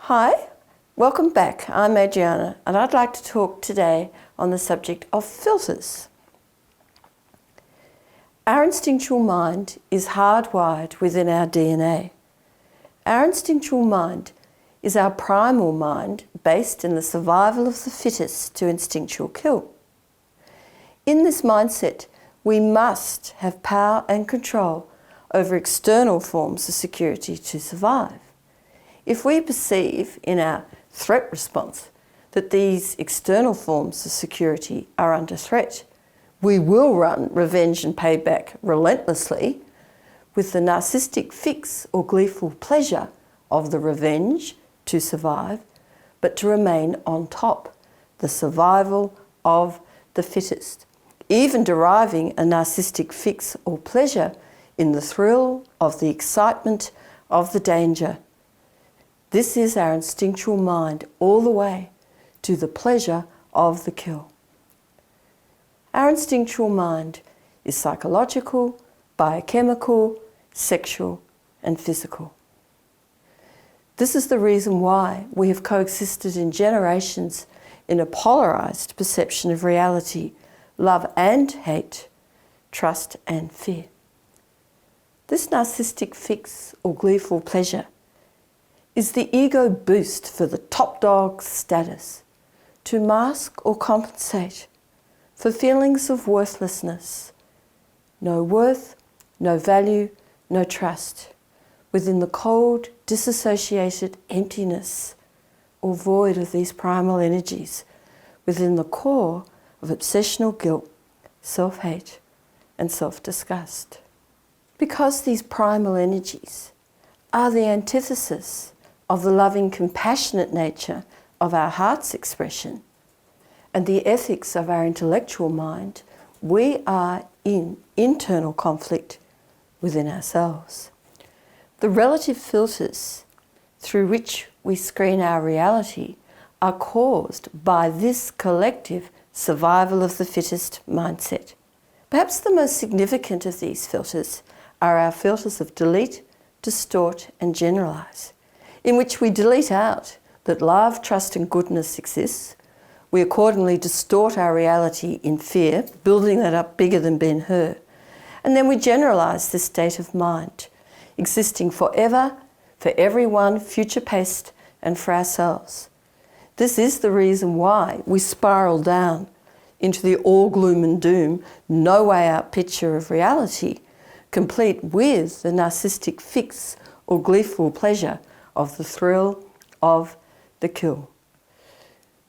Hi, welcome back. I'm Adriana and I'd like to talk today on the subject of filters. Our instinctual mind is hardwired within our DNA. Our instinctual mind is our primal mind based in the survival of the fittest to instinctual kill. In this mindset, we must have power and control over external forms of security to survive. If we perceive in our threat response that these external forms of security are under threat, we will run revenge and payback relentlessly with the narcissistic fix or gleeful pleasure of the revenge to survive, but to remain on top, the survival of the fittest, even deriving a narcissistic fix or pleasure in the thrill of the excitement of the danger. This is our instinctual mind all the way to the pleasure of the kill. Our instinctual mind is psychological, biochemical, sexual, and physical. This is the reason why we have coexisted in generations in a polarised perception of reality, love and hate, trust and fear. This narcissistic fix or gleeful pleasure is the ego boost for the top dog status to mask or compensate for feelings of worthlessness, no worth, no value, no trust, within the cold, disassociated emptiness or void of these primal energies, within the core of obsessional guilt, self-hate, and self-disgust. Because these primal energies are the antithesis of the loving, compassionate nature of our heart's expression and the ethics of our intellectual mind, we are in internal conflict within ourselves. The relative filters through which we screen our reality are caused by this collective survival of the fittest mindset. Perhaps the most significant of these filters are our filters of delete, distort, and generalize, in which we delete out that love, trust, and goodness exists. We accordingly distort our reality in fear, building that up bigger than Ben-Hur. And then we generalize this state of mind, existing forever, for everyone, future-paced, and for ourselves. This is the reason why we spiral down into the all gloom and doom, no way out picture of reality, complete with the narcissistic fix or gleeful pleasure of the thrill of the kill.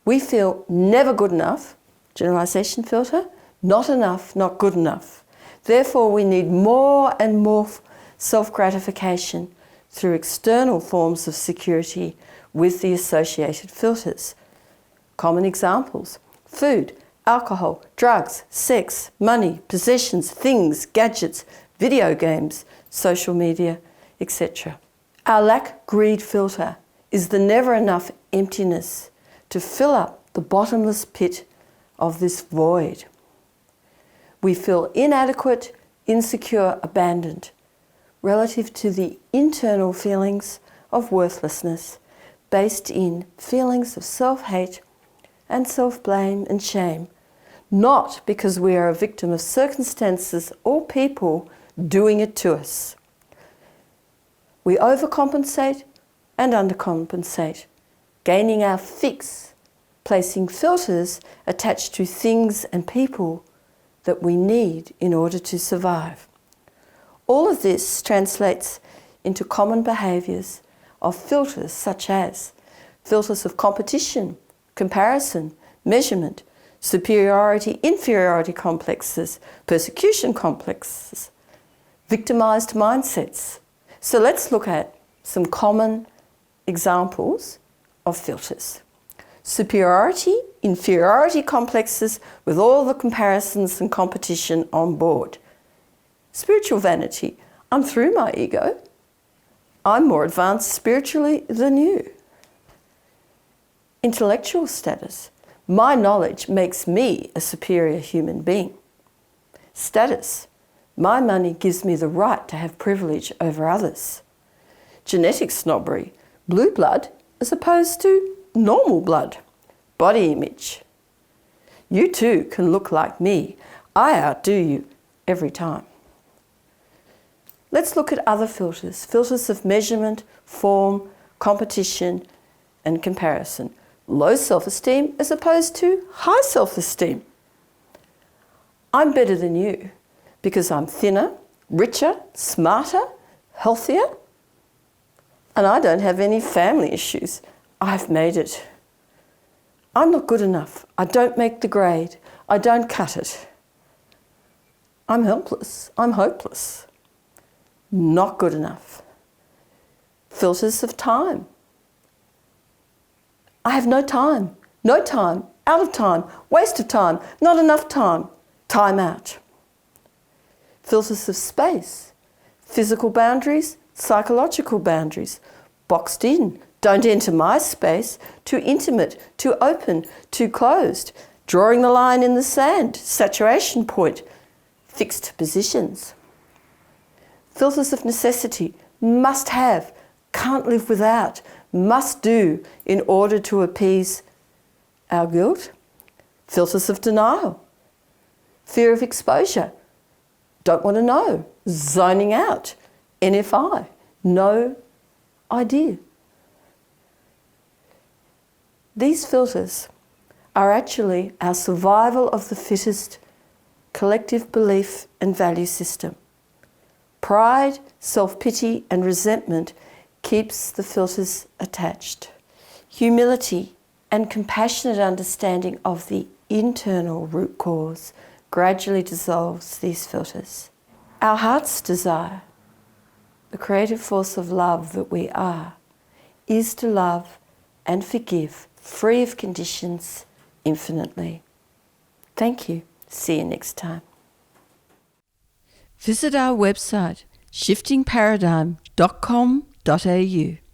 We feel never good enough, generalization filter, not enough, not good enough. Therefore, we need more and more self-gratification through external forms of security with the associated filters. Common examples: food, alcohol, drugs, sex, money, possessions, things, gadgets, video games, social media, etc. Our lack-greed filter is the never enough emptiness to fill up the bottomless pit of this void. We feel inadequate, insecure, abandoned, relative to the internal feelings of worthlessness based in feelings of self-hate and self-blame and shame, not because we are a victim of circumstances or people doing it to us. We overcompensate and undercompensate, gaining our fix, placing filters attached to things and people that we need in order to survive. All of this translates into common behaviours of filters such as filters of competition, comparison, measurement, superiority, inferiority complexes, persecution complexes, victimised mindsets. So let's look at some common examples of filters. Superiority, inferiority complexes with all the comparisons and competition on board. Spiritual vanity, I'm through my ego. I'm more advanced spiritually than you. Intellectual status, my knowledge makes me a superior human being. Status, my money gives me the right to have privilege over others. Genetic snobbery, blue blood as opposed to normal blood, body image. You too can look like me. I outdo you every time. Let's look at other filters, filters of measurement, form, competition, and comparison. Low self-esteem as opposed to high self-esteem. I'm better than you because I'm thinner, richer, smarter, healthier, and I don't have any family issues. I've made it. I'm not good enough. I don't make the grade. I don't cut it. I'm helpless. I'm hopeless. Not good enough. Filters of time. I have no time, out of time, waste of time, not enough time, time out. Filters of space, physical boundaries, psychological boundaries, boxed in, don't enter my space, too intimate, too open, too closed, drawing the line in the sand, saturation point, fixed positions. Filters of necessity, must have, can't live without, must do in order to appease our guilt. Filters of denial, fear of exposure, don't want to know, zoning out, NFI, no idea. These filters are actually our survival of the fittest collective belief and value system. Pride, self-pity and resentment keeps the filters attached. Humility and compassionate understanding of the internal root cause gradually dissolves these filters. Our heart's desire, the creative force of love that we are, is to love and forgive, free of conditions, infinitely. Thank you. See you next time. Visit our website shiftingparadigm.com.au